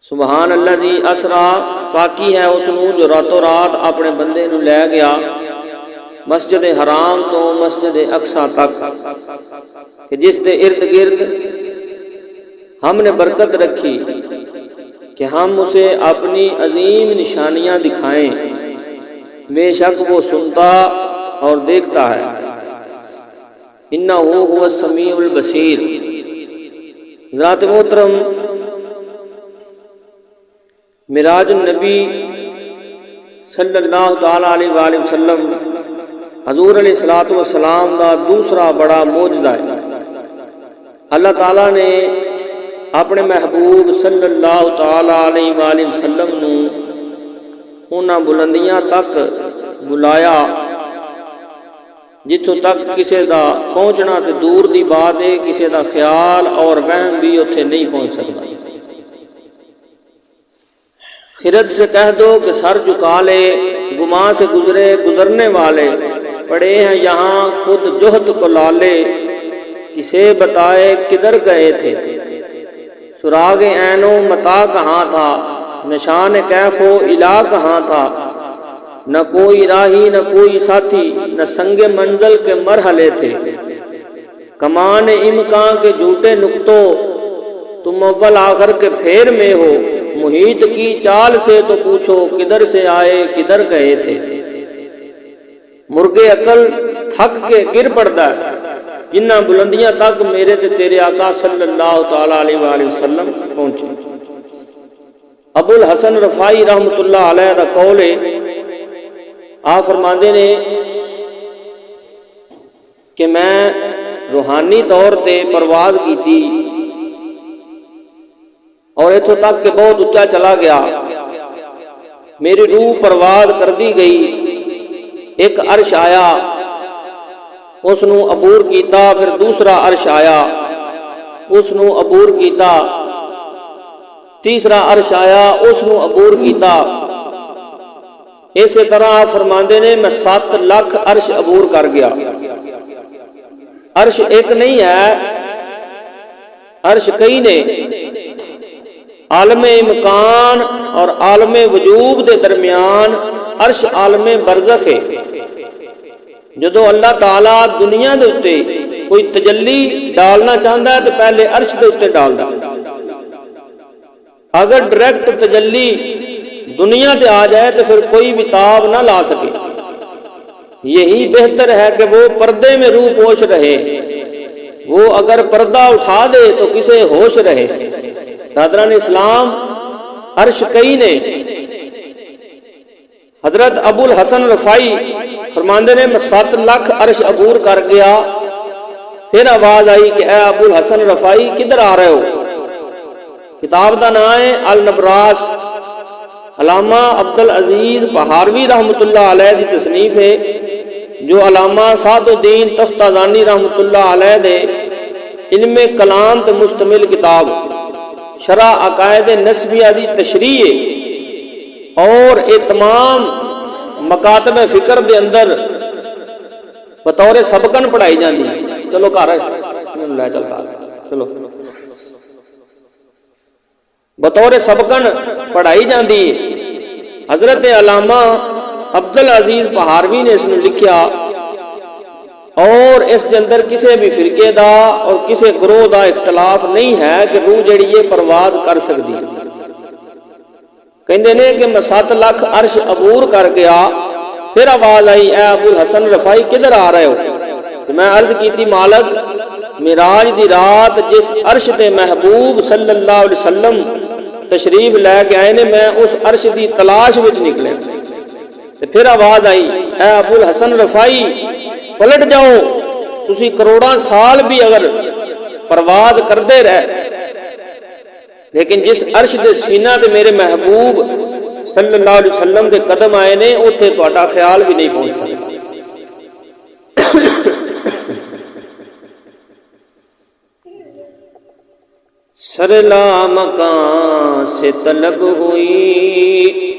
سبحان الذی اسرا، پاکی ہے اس نوں جو راتوں رات اپنے بندے نوں لے گیا مسجد حرام تو مسجد اقصی تک، کہ جس دے ارد گرد ہم نے برکت رکھی کہ ہم اسے اپنی عظیم نشانیاں دکھائیں، بے شک وہ سنتا اور دیکھتا ہے۔ انہ هو السمیع البصیر۔ ذات محترم، معراج النبی صلی اللہ تعالی علیہ وآلہ وسلم حضور علیہ الصلوۃ والسلام دا دوسرا بڑا معجزہ ہے۔ اللہ تعالیٰ نے اپنے محبوب صلی اللہ تعالی علیہ وآلہ وسلم نوں انہاں بلندیاں تک بلایا جتوں تک کسے دا پہنچنا تے دور دی بات ہے، کسے دا خیال اور وہم بھی اتھے نہیں پہنچ سکتا۔ خرد سے کہہ دو کہ سر جھکا لے، گماں سے گزرے گزرنے والے، پڑے ہیں یہاں خود جوہد کو لالے، کسے بتائے کدھر گئے تھے، سراغ عین و متا کہاں تھا، نشان کیف و الا کہاں تھا، نہ کوئی راہی نہ کوئی ساتھی، نہ سنگ منزل کے مرحلے تھے، کمان امکان کے جھوٹے نقطوں، تم اول آخر کے پھیر میں ہو، محیط کی چال سے تو پوچھو کدھر سے آئے کدھر گئے تھے۔ مرغے عقل تھک کے گر پڑتا ہے، جنہ بلندیاں تک میرے تے تیرے آقا صلی اللہ تعالی علیہ وآلہ وسلم پہنچے۔ ابو الحسن رفاعی رحمۃ اللہ علیہ دا قول ہے، آپ فرماندے نے کہ میں روحانی طور تے پرواز کی تھی اور اتھوں تک کہ بہت اونچا چلا گیا، میری روح پرواز کر دی گئی، ایک عرش آیا اس نو عبور کیتا، پھر دوسرا عرش آیا اس نو عبور کیتا، تیسرا عرش آیا اس نو عبور کیتا۔ اسی طرح فرماندے نے میں 7 لاکھ عرش عبور کر گیا۔ عرش ایک نہیں ہے، عرش کئی نے۔ عالم امکان اور عالم وجود دے درمیان عرش عالم برزخ ہے۔ جدو اللہ تعالیٰ دنیا دے اتے کوئی تجلی ڈالنا چاہتا ہے تو پہلے عرش دے اتے ڈالتا، اگر ڈائریکٹ تجلی دنیا تے آ جائے تو پھر کوئی بھی تاب نہ لا سکے۔ یہی بہتر ہے کہ وہ پردے میں روح پوش رہے، وہ اگر پردہ اٹھا دے تو کسے ہوش رہے۔ برادران اسلام، عرش کئی نے۔ حضرت ابو الحسن رفاعی فرماندے نے میں 7 لاکھ عرش عبور کر گیا، پھر آواز آئی کہ اے ابو الحسن رفاعی کدھر آ رہے ہو؟ کتاب دا نام ہے النبراس، علامہ عبدالعزیز بہاروی رحمۃ اللہ علیہ دی تصنیف ہے، جو علامہ سعد الدین تفتازانی رحمۃ اللہ علیہ دے علم کلام تے مشتمل کتاب شرح عقائد نسبیہ دی تشریح ہے، اور یہ تمام مکاتب فکر دے اندر بطور سبقن پڑھائی جاندی۔ چلو گھر لے چلتا، چلو بطور سبقن پڑھائی جاندی ہے۔ حضرت علامہ عبدالعزیز بہاروی نے اس نے لکھیا، اور اس کے اندر کسی بھی فرقے دا اور کسی گروہ دا اختلاف نہیں ہے کہ روح جڑی یہ پرواز کر سکتی۔ کہندے نے کہ میں 7 لاکھ عرش عبور کر گیا، پھر آواز آئی اے ابو الحسن رفاعی کدھر آ رہے ہو؟ تو میں عرض کیتی مالک، معراج دی رات جس عرش تے محبوب صلی اللہ علیہ وسلم تشریف لے کے آئے نے، میں اس عرش دی تلاش وچ نکلے۔ پھر آواز آئی اے ابو الحسن رفاعی پلٹ جاؤ، تسی کروڑاں سال بھی اگر پرواز کردے رہے، لیکن جس عرش دے سینہ تے میرے محبوب صلی اللہ علیہ وسلم دے قدم آئے نے، اوتھے تہاڈا خیال بھی نہیں پہنچ سکتا۔ سرلا مکان سے طلب ہوئی،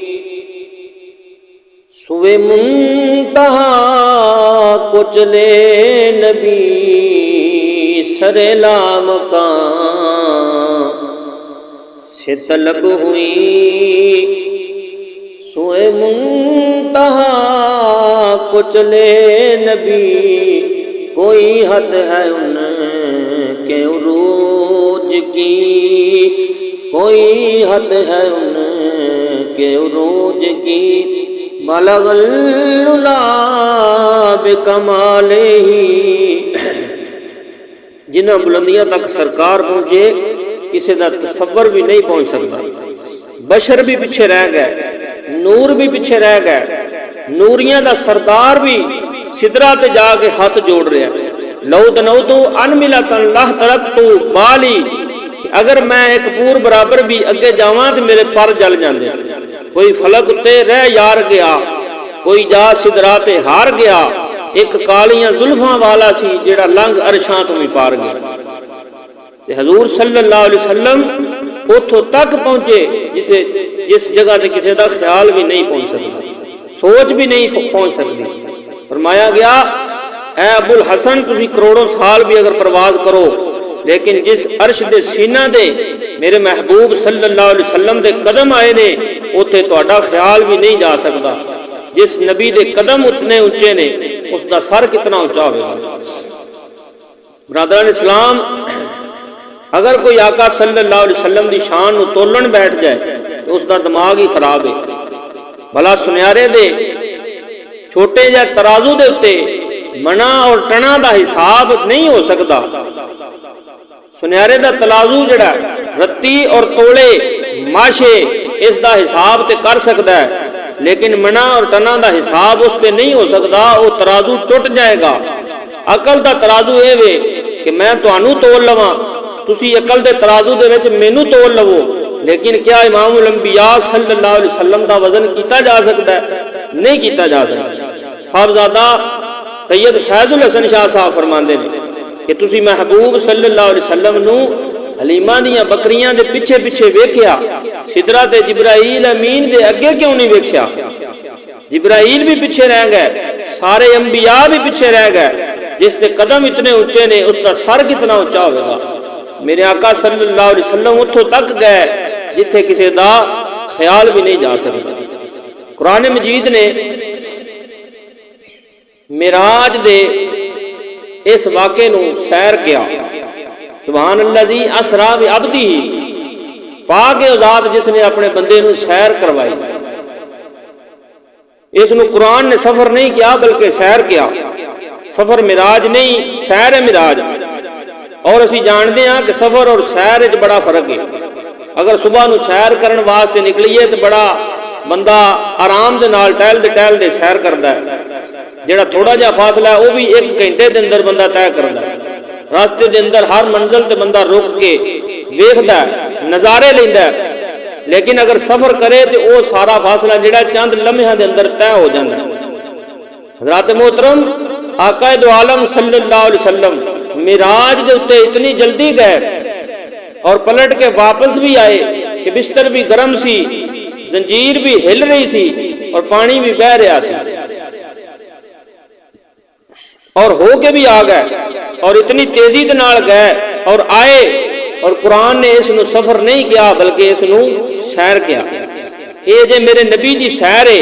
سوئے منتہا کو چلے نبی، سرلا مکان سے طلب ہوئی، سوئے منتہا کو چلے نبی، کوئی حد ہے ان کے عروج کی، کوئی حد ہے ان کے عروج کی، بلغ العلا بکمالہ، جنہاں بلندیاں تک سرکار پہنچے کسی دا تصور بھی نہیں پہنچ سکتا۔ بشر بھی پیچھے رہ گئے، نور بھی پیچھے رہ گئے، نوریاں دا سردار بھی سدرہ تے جا کے ہاتھ جوڑ رہا ہے، لو تنوتو ان ملتن لہ ترکتو بالی، اگر میں ایک پور برابر بھی اگے جاواں تے میرے پر جل جاندے، کوئی فلک تے رہ یار گیا، کوئی جا سدرہ تے ہار گیا، ایک کالیاں زلفاں والا سی جیڑا لنگ عرشاں تو بھی پار گیا۔ تے حضور صلی اللہ علیہ وسلم اتھوں تک پہنچے جس جگہ تے کسی دا خیال بھی نہیں پہنچ سکتا، سوچ بھی نہیں پہنچ سکتی۔ فرمایا گیا اے ابو الحسن تسی کروڑوں سال بھی اگر پرواز کرو، لیکن جس عرش دے سینہ دے میرے محبوب صلی اللہ علیہ وسلم دے قدم آئے نے اتنے تہاڈا خیال بھی نہیں جا سکتا۔ جس نبی دے قدم اتنے اونچے نے اس دا سر کتنا اونچا ہوگا۔ برادران اسلام، اگر کوئی آقا صلی اللہ علیہ وسلم دی شان نو تولن بیٹھ جائے تو اس دا دماغ ہی خراب ہے۔ بھلا سنیارے دے چھوٹے جا ترازو دے اتے منا اور ٹنا دا حساب نہیں ہو سکتا۔ سنیارے دا ترازو جڑا رتی اور تولے ماشے اس دا حساب تے کر سکتا ہے، لیکن منا اور ٹنا دا حساب اس پہ نہیں ہو سکتا، وہ ترازو ٹوٹ جائے گا۔ عقل دا ترازو اے وے کہ میں تانوں تول لواں، تسی عقل دے ترازو دے وچ مینوں تول لو، لیکن کیا امام الانبیاء صلی اللہ علیہ وسلم دا وزن کیتا جا سکتا ہے؟ نہیں کیتا جا سکتا۔ صاحبزادہ سید فیض الحسن شاہ صاحب فرماندے نے کہ تسی محبوب صلی اللہ علیہ وسلم نو حلیمہ دیاں بکریاں دے پیچھے پیچھے ویکھیا، سدرہ تے جبرائیل امین دے اگے کیوں نہیں ویکھیا؟ جبرائیل بھی پیچھے رہ گئے، سارے انبیاء بھی پیچھے رہ گئے۔ جس تے قدم اتنے اونچے نے اس کا سر کتنا اونچا ہوئے گا۔ میرے آقا صلی اللہ علیہ وسلم اتھوں تک گئے جتھے کسی دا خیال بھی نہیں جا سکتا۔ قرآن مجید نے معراج دے اس واقعے نو سیر کیا، سبحان اللہ اسرا بعبدہ، پاک ذات جس نے اپنے بندے نو سیر کروائی۔ اس نو قرآن نے سفر نہیں کیا بلکہ سیر کیا۔ سفر معراج نہیں، سیر ہے معراج۔ اور اسی جانتے ہیں کہ سفر اور سیر وچ بڑا فرق ہے۔ اگر صبح نو سیر کرن واسطے نکلیے تو بڑا بندہ آرام دے نال ٹہل دے سیر کردا ہے، جڑا تھوڑا جا فاصلہ ہے وہ بھی 1 گھنٹے دے اندر بندہ طے کردا ہے۔ راستے دے اندر ہر منزل تے بندہ رک کے ویکھدا ہے، نظارے لیندا ہے، لیکن اگر سفر کرے تو وہ سارا فاصلہ جڑا چند لمحے دے اندر طے ہو جاندا ہے۔ حضرات محترم، آقا دو عالم صلی اللہ علیہ وسلم معراج دے اتے اتنی جلدی گئے اور پلٹ کے واپس بھی آئے کہ بستر بھی گرم سی، زنجیر بھی ہل رہی سی اور پانی بھی بہہ رہا سی، اور ہو کے بھی آ گئے اور اتنی تیزی دے نال گئے اور آئے، اور قرآن نے اس نو سفر نہیں کیا بلکہ اس نو سیر کیا۔ یہ جے میرے نبی دی سیر ہے،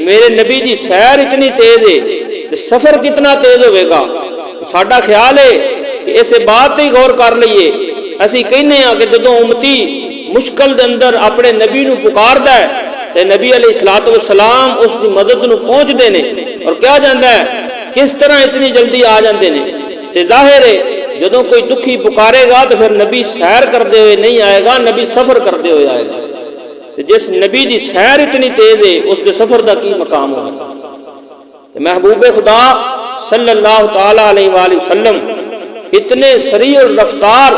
میرے نبی دی سیر اتنی تیز ہے تو سفر کتنا تیز ہوئے گا۔ ساڈا خیال ہے کہ اسے بات تے غور کر لئیے۔ اسی کہنے ہیں کہ جدوں امتی مشکل دے اندر اپنے نبی نو پکاردا ہے تے نبی علیہ الصلوۃ والسلام اس دی مدد نو پہنچ دے نے، اور کیا جاندا ہے کس طرح اتنی جلدی آ جاندے نے۔ تے ظاہر ہے جدوں کوئی دکھی پکارے گا تو پھر نبی سیر کردے ہوئے نہیں آئے گا، نبی سفر کردے ہوئے آئے گا۔ تے جس نبی دی سیر اتنی تیز ہے اس دے سفر دا کی مقام ہوگا۔ تے محبوب خدا صلی اللہ تعالی علیہ وآلہ وسلم اتنے سریع رفتار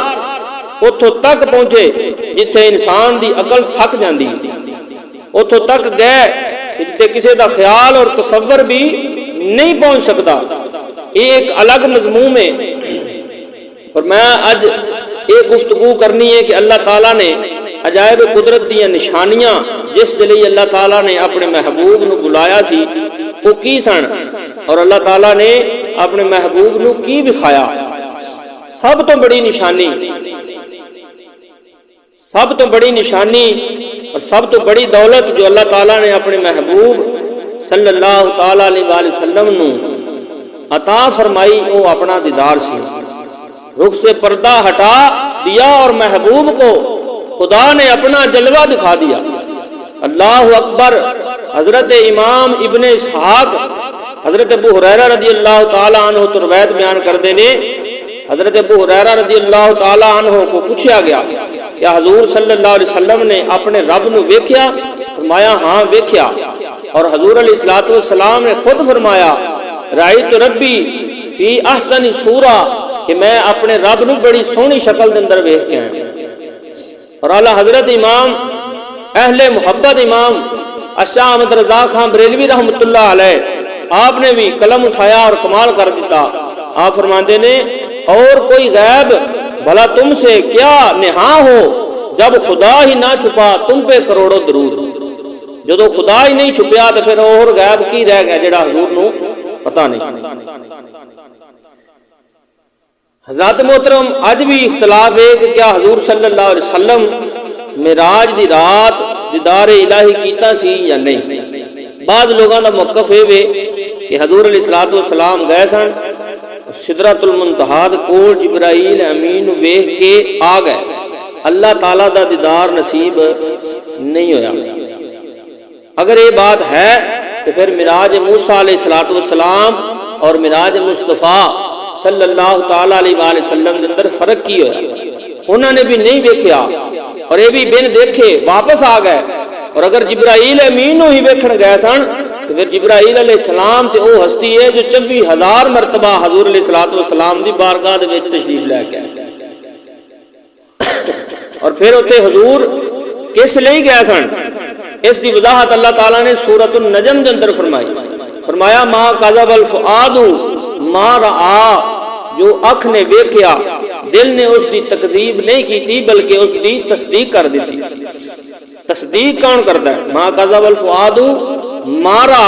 اتھوں تک پہنچے جتھے انسان دی عقل تھک جاندی، اتھوں تک گئے جتھے کسی دا خیال اور تصور بھی نہیں پہنچ سکتا۔ یہ ایک الگ مضمون ہے، اور میں اج ایک گفتگو کرنی ہے کہ اللہ تعالیٰ نے عجائب قدرت دیا نشانیاں جس دے لئی اللہ تعالیٰ نے اپنے محبوب نو بلایا سی وہ کی سن، اور اللہ تعالیٰ نے اپنے محبوب نو کی بکھایا۔ سب تو بڑی نشانی، سب تو بڑی نشانی اور سب تو بڑی دولت جو اللہ تعالیٰ نے اپنے محبوب صلی اللہ تعالیٰ علیہ وآلہ وسلم نو عطا فرمائی وہ اپنا دیدار سی۔ رخ سے پردہ ہٹا دیا اور محبوب کو خدا نے اپنا جلوہ دکھا دیا۔ اللہ اکبر۔ حضرت امام ابن اسحاق حضرت ابو ہریرہ رضی اللہ تعالیٰ عنہ تو روایت بیان کردے نے، حضرت ابو ہریرہ رضی اللہ تعالیٰ عنہ کو پوچھا گیا کہ حضور صلی اللہ علیہ وسلم نے اپنے رب نو ویکھیا؟ فرمایا ہاں ویکھیا۔ اور حضور علیہ الصلوۃ والسلام نے خود فرمایا رأیت ربی فی احسن صورہ، کہ میں اپنے رب نو بڑی سونی شکل دے اندر ویکھ کے آیا۔ اور اعلیٰ حضرت امام اہل محبت امام شاہ احمد رضا خان بریلوی رحمۃ اللہ علیہ آپ نے بھی قلم اٹھایا اور کمال کر دیتا۔ آپ فرماندے نے اور کوئی غیب بھلا تم سے کیا نہا ہو جب خدا ہی نہ چھپا تم پہ کروڑوں درود۔ جدو خدا ہی نہیں چھپیا تو پھر اور غیب کی رہ گیا جڑا حضور نو پتہ نہیں۔ حضرات محترم اج بھی اختلاف ہے کہ کیا حضور صلی اللہ علیہ وسلم معراج دی رات دیدار الہی کیتا سی یا نہیں۔ بعض لوگوں کا موقف ہے کہ حضور علیہ الصلوۃ والسلام گئے سن سدرۃ المنتہا کول جبرائیل امین ویکھ کے آ گئے، اللہ تعالیٰ دا دیدار نصیب نہیں ہویا۔ اگر یہ بات ہے تو پھر معراج موسیٰ علیہ الصلوۃ والسلام اور معراج مصطفیٰ صلی اللہ تعالیٰ علیہ وآلہ وسلم کے اندر فرق کی ہوا؟ انہوں نے بھی نہیں دیکھا اور یہ بھی بن دیکھے واپس آ گئے۔ اور اگر جبرائیل امین ہی ویکھن گئے سن تو پھر جبرائیل علیہ السلام تے وہ ہستی ہے جو 24,000 مرتبہ حضور علیہ الصلوۃ والسلام دی بارگاہ دے وچ تشریف لے کے آئے۔ اور پھر اتنے حضور کس لئی گئے سن اس دی وضاحت اللہ تعالیٰ نے سورۃ النجم دے اندر فرمائی۔ فرمایا ما کذب الفؤاد ما رآ، جو اکھ نے ویکھیا دل نے اس دی تکذیب نہیں کیتی بلکہ اس دی تصدیق کر دیتی۔ تصدیق کون کرتا ہے؟ ما کذب الفؤاد ما رآ،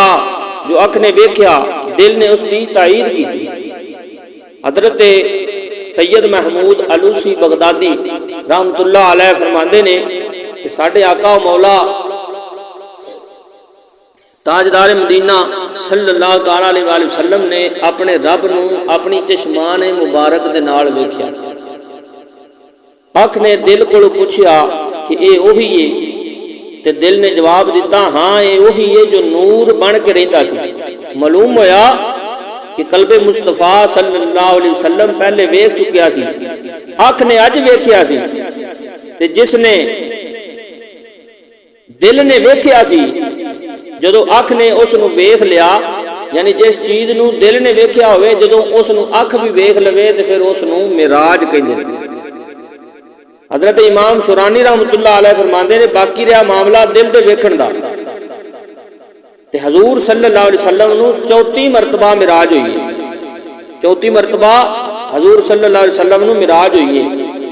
جو اکھ نے ویکھیا دل نے اس دی تائید کی۔ حضرت سید محمود علوسی بغدادی رحمت اللہ علیہ فرماندے نے کہ ساڈے آقا و مولا تاجدار مدینہ صلی اللہ تعالیٰ علیہ وآلہ وسلم نے اپنے رب نو اپنی چشمان مبارک دے نال ویکھیا۔ اکھ نے دل کو پوچھیا کہ اے وہی ہے، تے دل نے جواب دیتا ہاں اے وہی ہے جو نور بن کے رہتا سی۔ معلوم ہویا کہ قلب مصطفیٰ صلی اللہ علیہ وسلم پہلے ویکھ چکیا سی، اکھ نے اج ویکھیا سی، تے جس نے دل نے ویکھیا سی جدو اکھ نے اس نو ویکھ لیا، یعنی جس چیز نو دل نے ویکھیا ہوئے جدو اس نو اکھ بھی ویکھ لوے تے پھر اس نو معراج کہندے۔ حضرت امام شورانی رحمت اللہ علیہ فرماندے نے باقی رہا معاملہ دل دے ویکھن دا، تے حضور صلی اللہ علیہ وسلم نو 34 مرتبہ معراج ہوئی ہے۔ 34 مرتبہ حضور صلی اللہ علیہ وسلم نو معراج ہوئی ہے،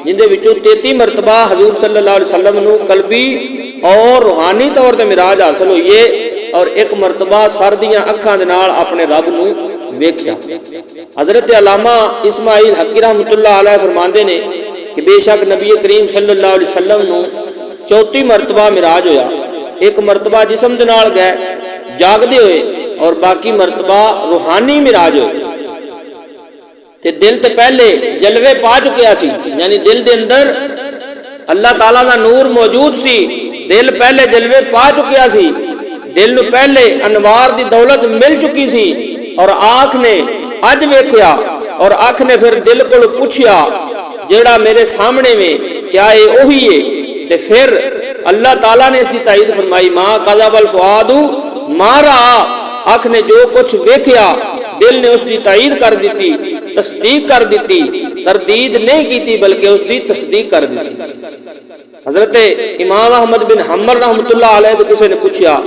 جن دے وچوں 33 مرتبہ حضور صلی اللہ علیہ وسلم نو قلبی اور روحانی طور تے معراج حاصل ہوئی ہے، اور ایک مرتبہ سردیاں اکھاں دے نال اپنے رب نو ویکھیا۔ حضرت علامہ اسماعیل حقی رحمت اللہ علیہ فرماندے نے کہ بے شک نبی کریم صلی اللہ علیہ وسلم نو 34 مرتبہ معراج ہویا، ایک مرتبہ جسم دے نال گئے جاگدے ہوئے اور باقی مرتبہ روحانی معراج ہوئے۔ تے دل تے پہلے جلوے پا چکیا سی، یعنی دل دے اندر اللہ تعالیٰ دا نور موجود سی، دل پہلے جلوے پا چکیا سی، دل نو پہلے انوار دی دولت مل چکی سی، اور آنکھ نے اج ویکھیا اور آنکھ نے پھر دل کو پوچھیا جیڑا میرے سامنے میں کیا یہ وہی ہے؟ تے پھر اللہ تعالیٰ نے اس کی تائید فرمائی ما کذب الفؤاد ما رآ، آنکھ نے جو کچھ ویکھیا دل نے اس کی تائید کر دیتی، تصدیق کر دیتی، تردید نہیں کیتی بلکہ اس کی تصدیق کر دیتی۔ حضرت امام احمد بن حنبل رحمت اللہ علیہ تو کسی نے پوچھا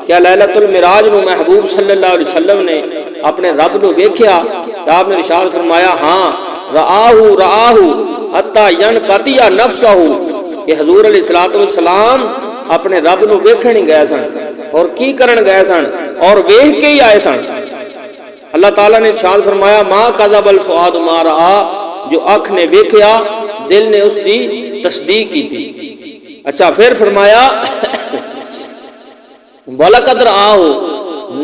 کیا لیلۃ المعراج نو محبوب صلی اللہ علیہ وسلم نے اپنے رب نو ویکھیا؟ تو آپ نے ارشاد فرمایا ہاں رآہ حتی ینقطع نفسہ، کہ حضور علیہ الصلوۃ والسلام اپنے رب نو ویکھن ہی گئے سن، اور کی کرن گئے سن اور ویکھ کے ہی آئے سن۔ اللہ تعالیٰ نے ارشاد فرمایا ما کذب الفؤاد ما رآ، جو آنکھ نے ویکھیا دل نے اس دی تصدیق کی تھی۔ اچھا پھر فرمایا وَلَقَدْ رَآهُ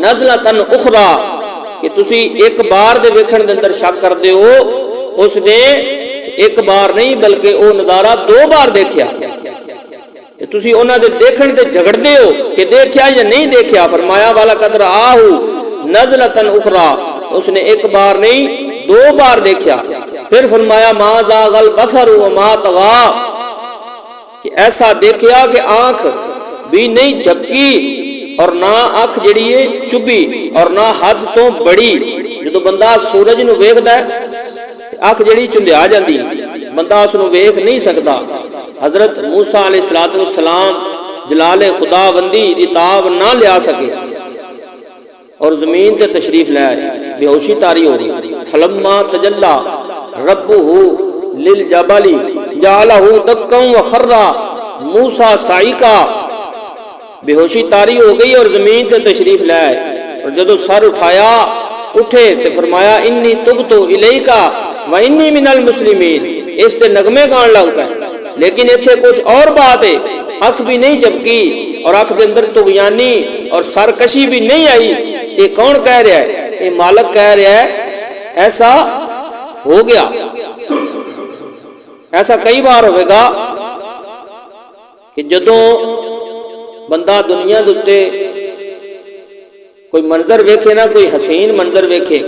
نَزْلَةً أُخْرَى کہ تسی ایک بار دے ویکھن دے اندر شک کردے ہو، اس نے ایک بار نہیں بلکہ وہ نظارہ 2 بار دیکھیا، تسی انہاں دے دیکھن تے جھگڑدے ہو کہ دیکھیا یا نہیں دیکھیا۔ فرمایا وَلَقَدْ رَآهُ نَزْلَةً أُخْرَى، اس نے ایک بار نہیں 2 بار دیکھیا۔ پھر فرمایا مَا زَاغَ الْبَصَرُ وَمَا طَغَىٰ کہ ایسا دیکھیا کہ آنکھ بھی نہیں جھپکی اور نہ آنکھ جڑی ہے چبی اور نہ حد تو بڑی۔ جدو بندہ سورج نو ویکھدا ہے آنکھ جڑی چندیا جاندی، بندہ اس نو ویکھ نہیں سکتا۔ حضرت موسیٰ علیہ السلام جلال خدا بندی دی تاب نہ لیا سکے اور زمین تے تشریف لے آئے، بے ہوشی طاری ہو گئی۔ فلما تجلی ربہ للجبل جعلہ دکا وخر موسیٰ صعقا، بے ہوشی طاری ہو گئی اور زمین تے تشریف لے آئے، اور جدو سر اٹھایا اٹھے تے فرمایا انی تبت الیک وانی من المسلمین، اس تے نغمے گان لگ پے۔ لیکن ایتھے کچھ اور بات ہے، اکھ بھی نہیں جھپکی اور اکھ دے اندر طغیانی اور سرکشی بھی نہیں آئی۔ یہ کون کہہ رہا ہے؟ یہ مالک کہہ رہا ہے ایسا ہو گیا۔ ایسا کئی بار ہوئے گا کہ جدوں بندہ دنیا دے کوئی منظر ویکھے نا، کوئی حسین منظر ویکھے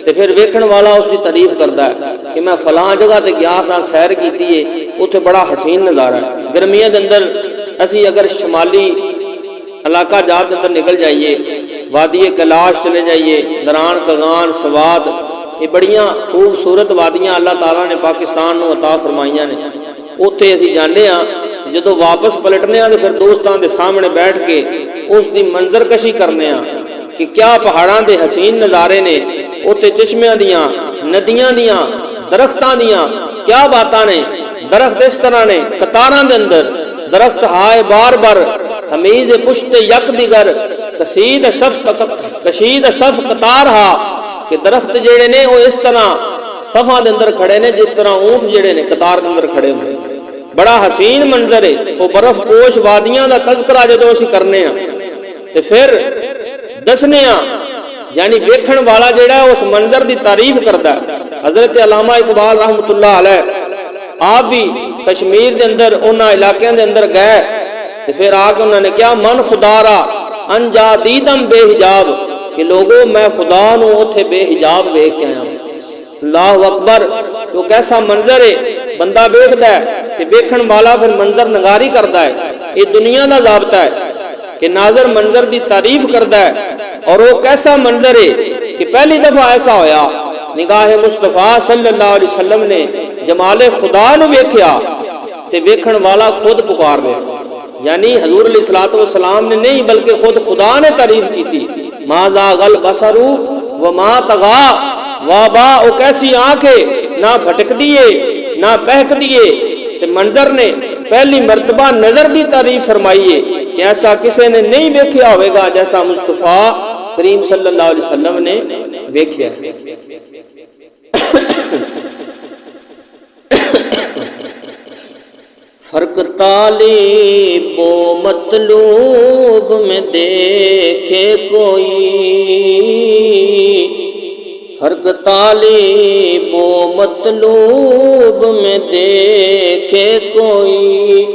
تے پھر ویکھن والا اس کی تعریف کرتا ہے کہ میں فلاں جگہ تے گیا تھا، سیر کیتی ہے، اتنے بڑا حسین نظارہ ہے۔ گرمیاں دے اندر اسی اگر شمالی علاقہ جات دے اندر نکل جائیے، وادی کیلاش چلے جائیے، دران کغان سوات، یہ بڑیاں خوبصورت وادیاں اللہ تعالیٰ نے پاکستان نو عطا فرمائیاں نے۔ اتنے اسی جانے ہاں، جدو واپس پلٹنے ہاں تو پھر دوستاں دے سامنے بیٹھ کے اس دی منظر کشی کرنے ہاں کہ کیا پہاڑاں دے حسین نظارے نے، اتنے چشمیاں دیاں، ندیاں دیاں، درختاں دیاں کیا باتاں نے۔ درخت اس طرح نے قطاراں دے اندر، درخت ہائے بار بار حمیز پشت یک دیگر کشید صف قطار ہا، کہ درخت جڑے نے وہ اس طرح صفاں دے اندر کھڑے نے جس طرح اونٹ جڑے نے قطار دے اندر کھڑے ہوئے۔ بڑا حسین منظر ہے۔ وہ برف پوش وادیاں دا تذکرہ جدو اسی کرنے ہاں تے پھر دسنے ہاں، یعنی ویکھن والا جڑا ہے اس منظر دی تعریف کرتا ہے۔ حضرت علامہ اقبال رحمۃ اللہ علیہ آپ بھی کشمیر دے اندر انہاں علاقیاں دے اندر گئے تے پھر آ کے انہوں نے کیا من خدا را انجا دیدم بے حجاب، کہ لوگوں میں خدا نو اتھے بے حجاب ویکھ کے آیا۔ اللہ اکبر، تو کیسا منظر ہے، بندہ ویکھدا ہے کہ ویکھن والا پھر منظر نگاری کرتا ہے۔ یہ دنیا دا ضابطہ ہے کہ ناظر منظر دی تعریف کرتا ہے، اور وہ کیسا منظر ہے کہ پہلی دفعہ ایسا ہویا نگاہ مصطفیٰ صلی اللہ علیہ وسلم نے جمال خدا نو ویکھیا تے ویکھن والا خود پکار دے، یعنی حضور علیہ السلام نے نہیں بلکہ خود خدا نے تعریف کی تھی۔ ما زاغ البصر وما طغى، وابا او کیسی آنکھیں نہ بھٹک دیے نہ بہک دیے، تے منظر نے پہلی مرتبہ نظر دی تعریف فرمائی ہے کہ ایسا کسی نے نہیں ویکھیا ہوئے گا جیسا مصطفیٰ کریم صلی اللہ علیہ وسلم نے ویکھیا ہے۔ فرق طالب و مطلوب میں دیکھے کوئی، فرق طالب و مطلوب میں دیکھے کوئی،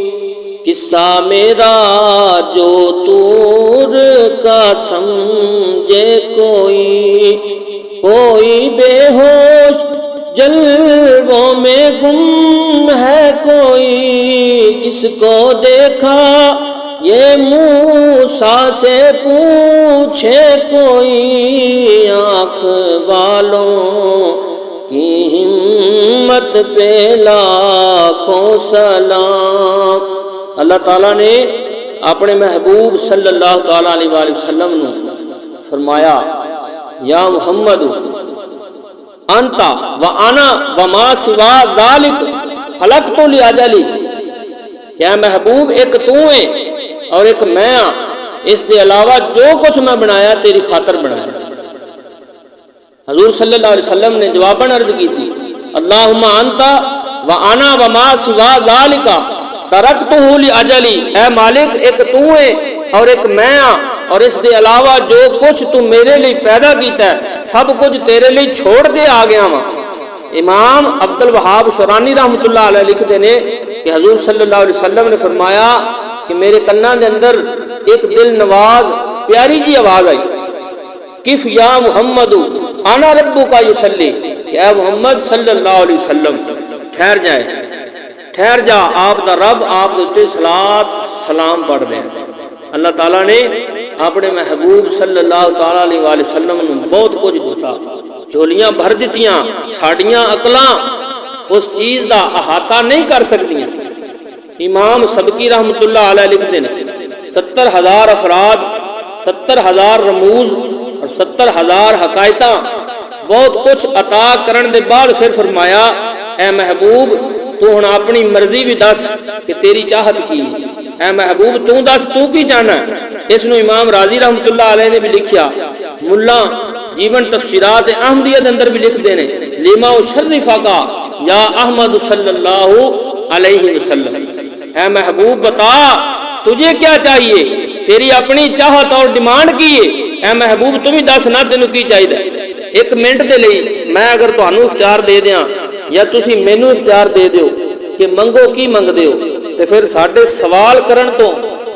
قصہ میرا جو طور کا سمجھے کوئی، کوئی بے ہوش جلووں میں گم ہے کوئی، کس کو دیکھا یہ موسیٰ سے پوچھے کوئی، آنکھ والوں کی ہمت پہ لاکھوں سلام۔ اللہ تعالیٰ نے اپنے محبوب صلی اللہ تعالیٰ علیہ وآلہ وسلم نے فرمایا یا محمد انتا وانا وما سوا ذالک خلقت لاجلی، کیا محبوب ایک تو ہے اور ایک میں ہاں، اس کے علاوہ جو کچھ میں بنایا تیری خاطر بنایا۔ حضور صلی اللہ علیہ وسلم نے جواباً عرض کی تھی اللہم انتا وانا وما سوا ذالک ترکتہ لأجلی، اے مالک ایک تو ہے اور ایک میں ہاں، اور اس دے علاوہ جو کچھ تو میرے لیے پیدا کیتا ہے سب کچھ تیرے لیے چھوڑ کے آ گیا ہاں۔ امام عبد الوہاب شورانی رحمۃ اللہ علیہ لکھتے ہیں کہ حضور صلی اللہ علیہ وسلم نے فرمایا کہ میرے کنا دے اندر ایک دل نواز پیاری جی آواز آئی، کف یا محمد انا ربک یصلی، کہ اے محمد صلی اللہ علیہ وسلم ٹھہر جائے، ٹھہر جا، آپ دا رب آپ دے صلاۃ سلام پڑھ دیں۔ اللہ تعالیٰ نے اپنے محبوب صلی اللہ تعالیٰ علیہ وآلہ وسلم نے بہت کچھ دیتا، جھولیاں بھر دیتیاں، ساڑیاں عقلاں اس چیز دا احاطہ نہیں کر سکتیاں۔ امام سبکی رحمۃ اللہ علیہ لکھتے ہیں 70,000 افراد، 70,000 رموز اور 70,000 حقائقاں بہت کچھ عطا کرن دے بعد پھر فرمایا اے محبوب تو ہن اپنی مرضی بھی دس کہ تیری چاہت کی، اے محبوب تو دس تو کی چاہنا ہے۔ اس نو امام راضی رحمۃ اللہ علیہ نے بھی لکھیا، ملا جیون تفسیرات احمدیہ دے اندر بھی لکھ دینے، لما شرفا کا یا احمد صلی اللہ علیہ وسلم، اے محبوب بتا تجھے کیا چاہیے، تیری اپنی چاہت اور ڈیمانڈ کی ہے، اے محبوب تم ہی دس نہ تینوں کی چاہیے۔ ایک منٹ دے لئی میں اگر تانوں اختیار دے دیاں یا تسی مینوں اختیار دے دیو کہ منگو کی منگدے ہو، تے پھر ساڈے سوال کرن تو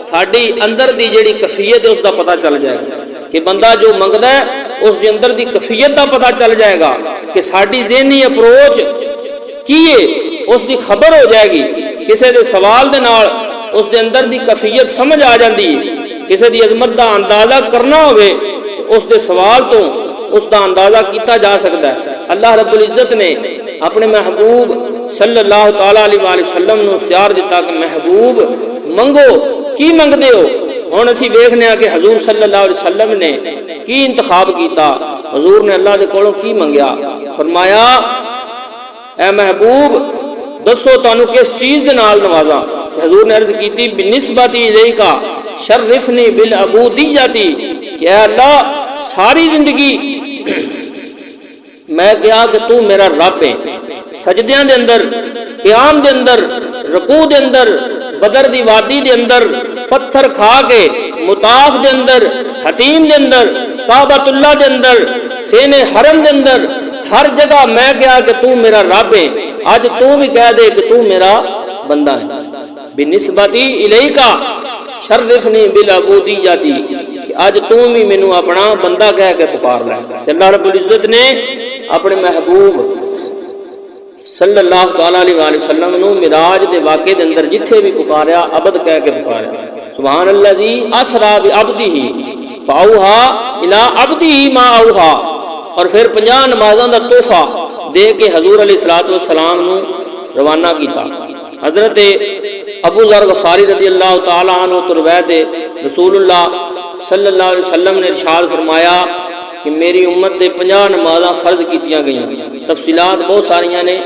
ساڈی اندر دی جیڑی کیفیت ہے اس دا پتہ چل جائے گا کہ بندہ جو منگدا ہے اس دے اندر دی کیفیت دا پتہ چل جائے گا کہ ساڈی ذہنی اپروچ کی ہے، اس دی خبر ہو جائے گی۔ کسے دے سوال دے نال اس دے اندر دی کیفیت سمجھ آ جاندی ہے، کسے دی عظمت دا اندازہ کرنا ہوئے تو اس دے سوال تو اس دا اندازہ کیتا جا سکتا ہے۔ اللہ رب العزت نے اپنے محبوب صلی اللہ تعالیٰ علیہ وآلہ وسلم نے اختیار دیتا کہ محبوب منگو کی منگدے ہو۔ ہن اسی ویکھنے کہ حضور صلی اللہ علیہ وسلم نے کی انتخاب کیتا، حضور نے اللہ دے کولوں کی منگیا، فرمایا اے محبوب دسو تانوں کس چیز دے نال نوازاں؟ حضور نے عرض کیتی بنسبت الیکا شرفنی بالعبودیت، کہ اے اللہ ساری زندگی میں کہا کہ تو میرا رب ہے، سجدیاں دے اندر، قیام دے اندر، رکوع دے اندر، بدر دی وادی دے اندر، پتھر کھا کے مطاف دے اندر، حتیم دے اندر، کعبۃ اللہ دے اندر، سین حرم دے اندر، ہر جگہ میں کہا کہ تو میرا رب ہے، آج تو بھی کہہ دے کہ تو میرا بندہ ہے۔ بنسبتی الیکا شرفنی بالعبودیت، کہ آج تو بھی مینوں اپنا بندہ کہہ کے پکار لے۔ اللہ رب العزت نے اپنے محبوب صلی اللہ تعالیٰ علیہ وآلہ وسلم نو معراج دے واقعے دے اندر جتھے بھی پکاریا عبد کہہ کے پکاریا، سبحان الذی اسریٰ بعبدہ فاوحیٰ الی عبدہ ما اوحیٰ، اور پھر 50 نمازاں دا تحفہ دے کے حضور علیہ الصلوۃ والسلام نو روانہ کیتا۔ حضرت ابو ذر غفاری رضی اللہ تعالیٰ عنہ تو روایت ہے رسول اللہ صلی اللہ علیہ وسلم نے ارشاد فرمایا کہ میری امت دے 50 نمازاں فرض کیتیاں گئیاں، تفصیلات بہت ساریاں نے،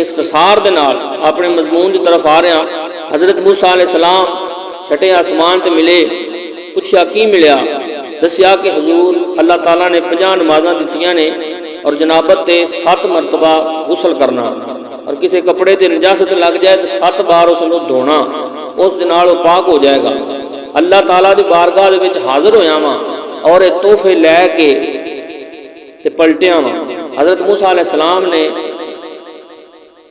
اختصار دے نال اپنے مضمون کی طرف آ رہے ہیں۔ حضرت موسیٰ علیہ السلام چھٹے آسمان تے ملے، پوچھا کی ملیا، دسیا کہ حضور اللہ تعالیٰ نے 50 نمازاں دتیاں نے اور جنابت تے 7 مرتبہ غسل کرنا، اور کسی کپڑے تے نجاست لگ جائے تو 7 بار اس کو دھونا، اس دے نال وہ پاک ہو جائے گا۔ اللہ تعالیٰ دی بارگاہ دے وچ حاضر ہویا واں اور یہ تحفے لے کے تے پلٹیاں واں۔ حضرت موسیٰ علیہ السلام نے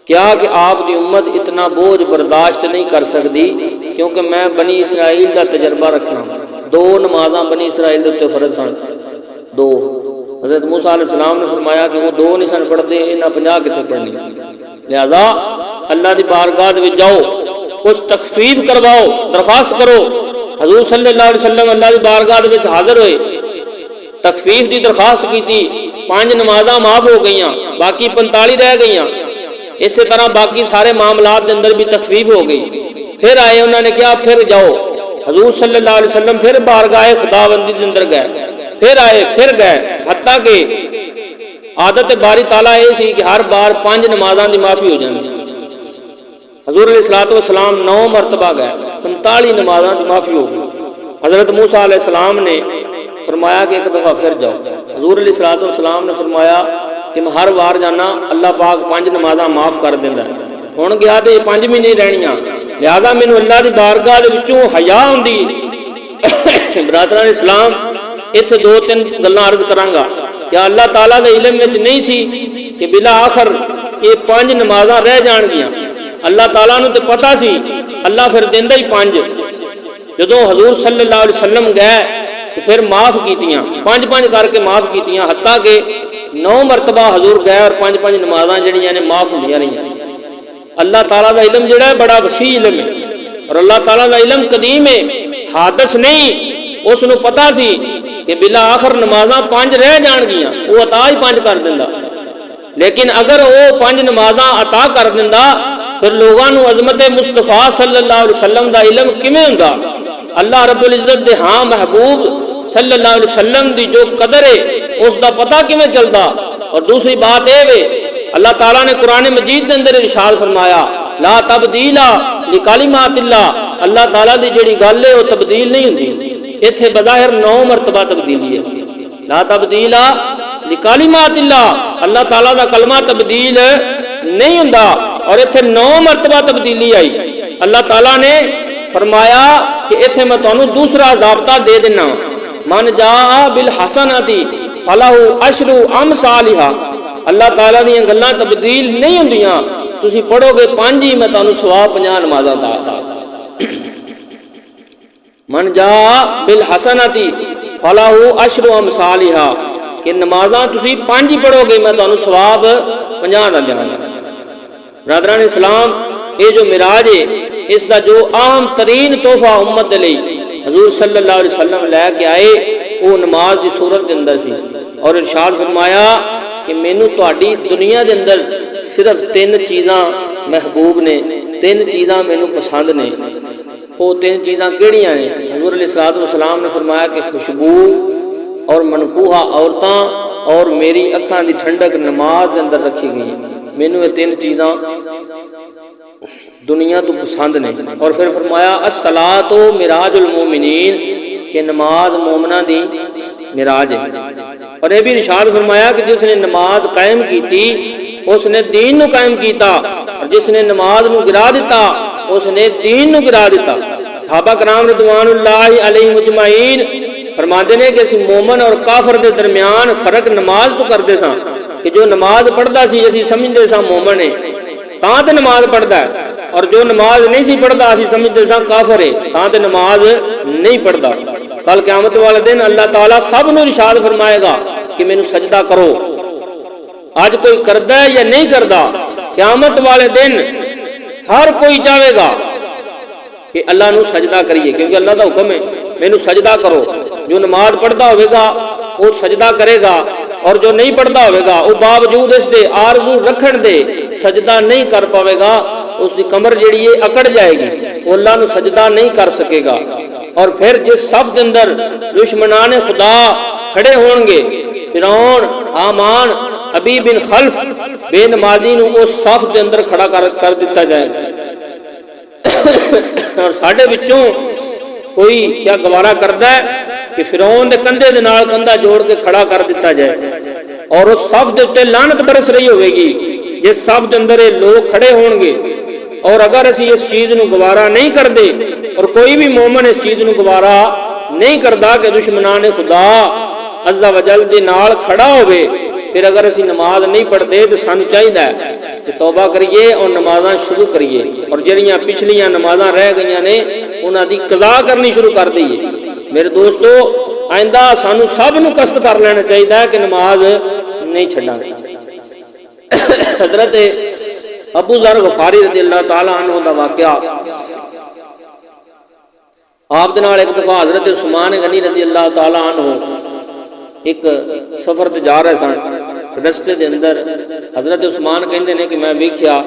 کیا کہ آپ دی امت اتنا بوجھ برداشت نہیں کر سکتی، کیونکہ میں بنی اسرائیل کا تجربہ رکھنا، 2 نمازاں بنی اسرائیل دے فرض سن، 2۔ حضرت موسیٰ علیہ السلام نے فرمایا کہ وہ 2 نہیں سن پڑھتے، انہاں 50 کتنے پڑھنی، لہذا اللہ دی بارگاہ دے وچ جاؤ، کچھ تخفیف کرواؤ، درخواست کرو۔ حضور صلی اللہ علیہ وسلم اللہ دی بارگاہ دے وچ حاضر ہوئے، تخفیف دی درخواست کی تھی، 5 نمازاں معاف ہو گئیاں، باقی 45 رہ گئیاں۔ اسی طرح باقی سارے معاملات دے اندر بھی تخفیف ہو گئی۔ پھر آئے، انہوں نے کہا پھر جاؤ، حضور صلی اللہ علیہ وسلم پھر بارگاہ خداوندی دے اندر گئے، پھر آئے، پھر گئے، حتیٰ کہ عادت باری تعالیٰ یہ سی کہ ہر بار 5 نمازاں دی معافی ہو جاندی۔ حضور علیہ الصلوۃ والسلام 9 مرتبہ گئے، 45 نمازاں دی معافی ہو گئی۔ حضرت موسیٰ علیہ السلام نے فرمایا کہ ایک دفعہ پھر جاؤ۔ حضور علیہ الصلوۃ والسلام نے فرمایا کہ میں ہر بار جانا اللہ پاک 5 نمازاں معاف کر دیندا ہے، ہن گیا تے 5 مہینے رہنیاں، لہذا مینوں اللہ دی بارگاہ دے وچوں حیا ہوندی۔ برادران اسلام اتنے 2-3 گلاں عرض کرانگا۔ کیا اللہ تعالیٰ دے علم وچ نہیں سی کہ بلا آخر یہ 5 نمازاں رہ جان گیاں؟ اللہ تعالیٰ نو تے پتہ سی، اللہ پھر دیندا ہی 5۔ جدوں حضور صلی اللہ علیہ وسلم گئے تو پھر معاف کیتیاں، 5 کر کے معاف کیتیاں، حتیٰ کہ 9 مرتبہ حضور گئے اور 5 نمازاں جڑیاں نے معاف ہوندیاں رہیاں۔ اللہ تعالیٰ دا علم جڑا ہے بڑا وسیع علم ہے، اور اللہ تعالیٰ دا علم قدیم ہے، حادث نہیں۔ اس نو پتہ سی کہ بلا آخر نمازاں 5 رہ جان گیاں، وہ عطا ہی 5 کر دیندا۔ لیکن اگر وہ 5 نمازاں عطا کر دیندا پھر لوگاں نو عظمت مصطفیٰ صلی اللہ علیہ وسلم دا علم کیویں ہوندا؟ اللہ رب العزت دے ہاں محبوب صلی اللہ علیہ وسلم دی جو قدر ہے اس دا پتہ کیویں چلدا؟ اور دوسری بات اے وے، اللہ تعالیٰ نے قرآن مجید دے اندر ارشاد فرمایا لا تبدیل لکلمات اللہ، اللہ تعالیٰ دی جڑی گل ہے وہ تبدیل نہیں ہوندی۔ ایتھے بظاہر 9 مرتبہ تبدیلی ہے، لا تبدیل لکلمات اللہ، اللہ تعالیٰ دا کلمہ تبدیل نہیں ہوندا، اور ایتھے 9 مرتبہ تبدیلی آئی۔ اللہ تعالیٰ نے فرمایا کہ ایتھے میں تانوں دوسرا ضابطہ دے دینا، من جاء بالحسنۃ فلہ عشر امثالھا، اللہ تعالیٰ دیاں گلاں تبدیل نہیں ہوندیاں، تسی پڑھو گے 5 ہی میں تانوں ثواب 50 نمازاں عطا۔ من جاء بالحسنۃ فلہ عشر امثالھا، کہ نمازاں تسی 5 ہی پڑھو گے میں تانوں ثواب 50 دا دیاں گا۔ برادران اسلام، یہ جو معراج ہے اس دا جو اہم ترین تحفہ امت دے لئی حضور صلی اللہ علیہ وسلم لے کے آئے وہ نماز دی صورت دے اندر سی، اور ارشاد فرمایا کہ مینوں تہاڈی دنیا دے اندر صرف 3 چیزاں محبوب نے، 3 چیزاں مینوں پسند نے۔ وہ 3 چیزاں کیڑیاں نے؟ حضور علیہ الصلوۃ والسلام نے فرمایا کہ خوشبو اور منقوہہ عورتاں اور میری اکھاں دی ٹھنڈک نماز دے اندر رکھی گئی۔ مینوں یہ 3 چیزاں دنیا تو پسند نے۔ اور پھر فرمایا الصلاۃ معراج المومنین، کہ نماز مومنہ دی معراج ہے۔ اور یہ بھی ارشاد فرمایا کہ جس نے نماز قائم کیتی اس نے دین نو قائم کیتا، اور جس نے نماز نو گرا دیتا اس نے دین نو گرا دیتا۔ صحابہ کرام رضوان اللہ علیہم اجمعین فرماتے ہیں کہ اسی مومن اور کافر دے درمیان فرق نماز تو کرتے ساں، کہ جو نماز پڑھدا سی اسی سمجھتے ساں مومن ہے تاں تے نماز پڑھدا ہے، اور جو نماز نہیں سی پڑھدا اسی سمجھتے ساں کافر ہے تاں تے نماز نہیں پڑھدا۔ کل قیامت والے دن اللہ تعالیٰ سب نو ارشاد فرمائے گا کہ مینوں سجدہ کرو۔ آج کوئی کردا ہے یا نہیں کردا؟ قیامت والے دن ہر کوئی چاہے گا کہ اللہ نو سجدہ کریے، کیونکہ اللہ دا حکم ہے مینوں سجدہ کرو۔ جو نماز پڑھدا ہوئے گا وہ سجدہ کرے گا، اور جو نہیں پڑھدا ہوئے گا وہ باوجود اس دے آرزو رکھن دے سجدہ نہیں کر پاوے گا، اس دی کمر جڑی ہے اکڑ جائے گی، وہ اللہ نو سجدہ نہیں کر سکے گا۔ اور پھر جس صف دے اندر دشمنان خدا کھڑے ہون گے، فرعون، حامان، ابی بن خلف، بے نمازی نو اس صف دے اندر کھڑا کر دیتا جائے گا۔ اور ساڈے وچوں کوئی کیا گوارا کردا ہے کہ فرعون دے کندھے دے نال کندھا جوڑ کے کھڑا کر دیتا جائے، اور اس صف دے تے لعنت برس رہی ہوے گی جس صف دے اندر لوگ کھڑے ہون گے۔ اور اگر اسی اس چیز نو گوارا نہیں کردے، اور کوئی بھی مومن اس چیز نو گوارا نہیں کردا کہ دشمنان خدا عز و جل دے نال کھڑا ہوئے، پھر اگر اسی نماز نہیں پڑھتے تو سانو چاہیے کہ توبہ کریے اور نمازاں شروع کریے، اور جڑیاں پچھلیاں نمازاں رہ گئیاں نے انہاں دی قضا کرنی شروع کر دئیے۔ میرے دوستو، آئندہ سانو سب نو قصد کر لینا چاہیے کہ نماز نہیں چھڈاں۔ حضرت ابو ذر غفاری رضی اللہ تعالیٰ عنہ دا واقعہ، آپ دے نال ایک دفعہ حضرت عثمان غنی رضی اللہ تعالیٰ عنہ ایک سفر تے جا رہے سن، رستے دے اندر حضرت عثمان کہندے نے کہ میں ویکھیا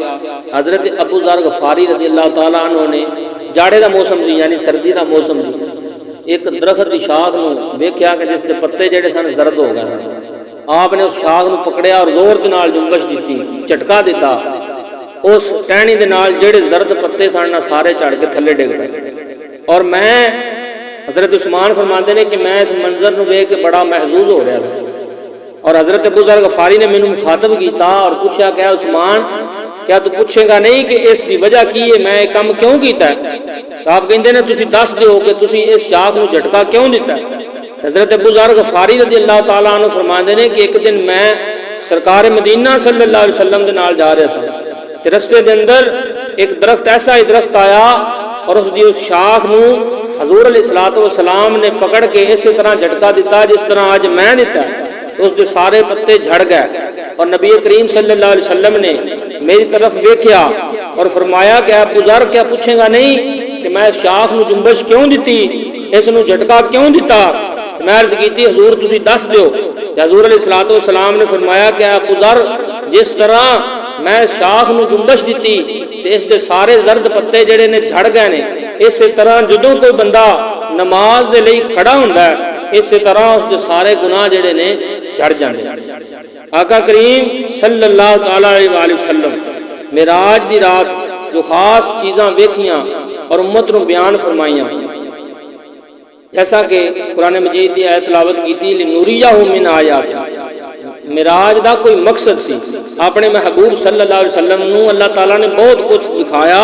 حضرت ابو ذر غفاری رضی اللہ تعالیٰ عنہ نے جاڑے دا موسم سی، یعنی سردی دا موسم سی، ایک درخت دی شاخ نو ویکھیا کہ جس دے پتے جڑے سن زرد ہو گئے سن۔ آپ نے اس شاخ نو پکڑیا اور زور دے نال جنبش دتی، جھٹکا دیتا، اس ٹہنی دے نال جڑے زرد پتے سن سارے چڑھ کے تھلے ڈگ پئے۔ اور میں حضرت عثمان فرماتے ہیں کہ میں اس منظر نو ویکھ کے بڑا محظوظ ہو رہا تھا، اور حضرت ابو ذر غفاری نے مینوں مخاطب کیتا اور پوچھا کہ عثمان کیا تو پوچھے گا نہیں کہ اس دی وجہ کی ہے، میں یہ کام کیوں کیتا ہے؟ تو آپ کہندے نے تسی دس دیو کہ تسی اس شاخ نو جھٹکا کیوں دیتا ہے؟ حضرت ابو ذر غفاری رضی اللہ تعالیٰ عنہ فرماندے نے کہ ایک دن میں سرکار مدینہ صلی اللہ علیہ وسلم دے نال جا رہا تھا تے رستے دے اندر ایک درخت ایسا ہی درخت آیا اور اس دی اس شاخ نو حضور علیہ الصلوۃ والسلام نے پکڑ کے اسی طرح جھٹکا دیتا جس طرح آج میں دیتا تو اس دے سارے پتے جھڑ گئے، اور نبی کریم صلی اللہ علیہ وسلم نے میری طرف دیکھا اور فرمایا کہ ابو ذر کیا پوچھے گا نہیں کہ میں شاخ نو جنبش کیوں دیتی، اس نو جھٹکا کیوں دیتا؟ میں عرض کیتی حضور تسی دس دیو۔ حضور علیہ الصلوۃ والسلام نے فرمایا کہ ابو ذر جس طرح میں شاخ نو جنبش دیتی تے اس دے سارے زرد پتے جڑے نے جھڑ گئے نے، اسی طرح جدوں کوئی بندہ نماز دے لئی کھڑا ہوندا ہے اسی طرح اس دے سارے گناہ جڑے نے جھڑ جاندے۔ آقا کریم صلی اللہ تعالی علیہ وآلہ وسلم معراج دی رات جو خاص چیزاں ویکھیاں اور امت نو بیان فرمائیاں، جیسا کہ قرآن مجید دی آیت تلاوت کیتی لنوریہ من آیات، معراج دا کوئی مقصد سی، اپنے محبوب صلی اللہ علیہ وسلم نو اللہ تعالیٰ نے بہت کچھ دکھایا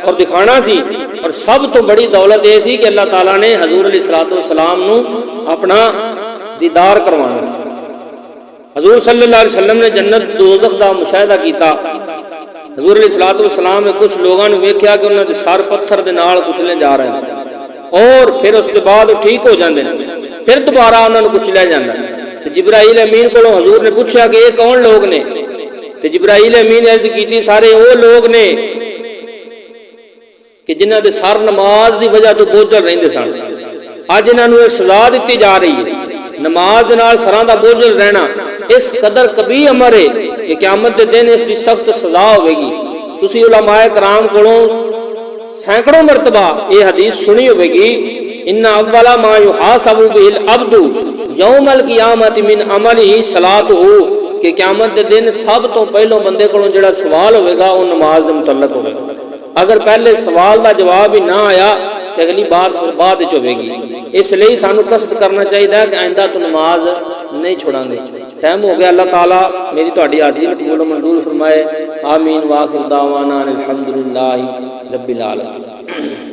اور دکھانا سی، اور سب تو بڑی دولت یہ سی کہ اللہ تعالیٰ نے حضور علیہ الصلوۃ والسلام نو اپنا دیدار کروانا سی۔ حضور صلی اللہ علیہ وسلم نے جنت دوزخ دا مشاہدہ کیتا۔ حضور علیہ الصلوۃ والسلام نے کچھ لوگوں نے ویکھیا کہ انہاں دے سر پتھر دے نال کچلے جا رہے ہیں، اور پھر اس کے بعد ٹھیک ہو جاندے ہیں، پھر دوبارہ انہاں نوں کچلیا جاندا ہے۔ جبرائیل امین کو حضور نے پوچھا کہ یہ کون لوگ نے؟ تے جبرائیل امین نے عرض کیتی سارے وہ لوگ نے کہ جنہاں دے سر نماز دی وجہ تو بوجھل رہندے سن، اج انہاں نوں سزا دتی جا رہی ہے۔ نماز دے نال سراں دا بوجھل رہنا اس قدر کبھی امر ہے کہ قیامت دے دن اس کی سخت سزا ہوے گی۔ تسی علماء کرام کولوں سینکڑوں مرتبہ یہ حدیث سنی ہوے گی، ان اول ما یحاسب به العبد یوم القیامت من عملہ صلاۃ، کہ قیامت دے دن سب تو پہلو بندے کولوں جڑا سوال ہوے گا وہ نماز دے متعلق ہوے گا۔ اگر پہلے سوال دا جواب ہی نہ آیا تو اگلی بار بعد وچ ہوے گی۔ اس لیے سانو قصد کرنا چاہیے کہ آئندہ تو نماز نہیں چھوڑاں گے۔ ٹائم ہو گیا، اللہ تعالیٰ میری تہاڈی حاضری قبول و منظور فرمائے۔ آمین۔ وآخر دعوانا الحمدللہ رب العالمین۔